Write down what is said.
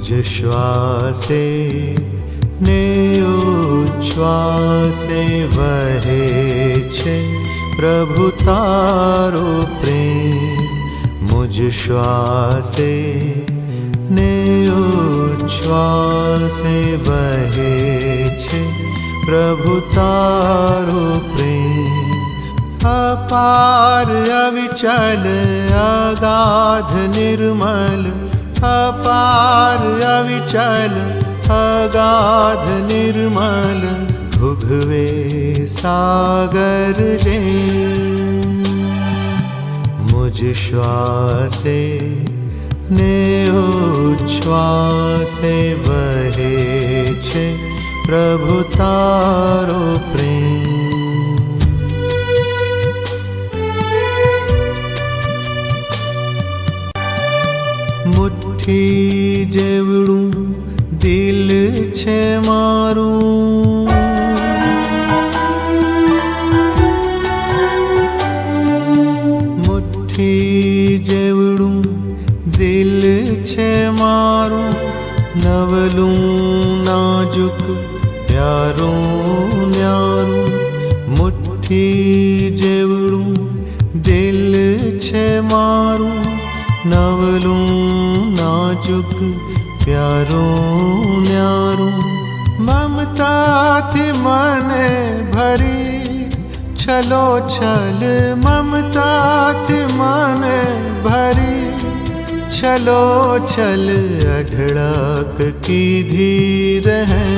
मुझ श्वासे ने उच्छ्वासे वहे छे प्रभु तारो प्रेम। मुझ श्वासे ने उच्छ्वासे वहे छे प्रभु तारो प्रेम। अपार अविचल अगाध निर्मल, अपार अविचल अगाध निर्मल, भुगवे सागर रे। मुझ श्वासे ने उच्छ्वासे वहे छे प्रभु तारो प्रेम। मुट्ठी जेवड़ू दिल छे मारू, मुट्ठी जेवड़ू दिल छे मारू, नवलू नाजुक प्यारू न्यारू। मुट्ठी जेवड़ू दिल छे मारू, नवलू नाजुक प्यारू न्यारू। ममता थी मने भरी छलो छल, ममता थी मने भरी छलो छल। अढड़क की धीर है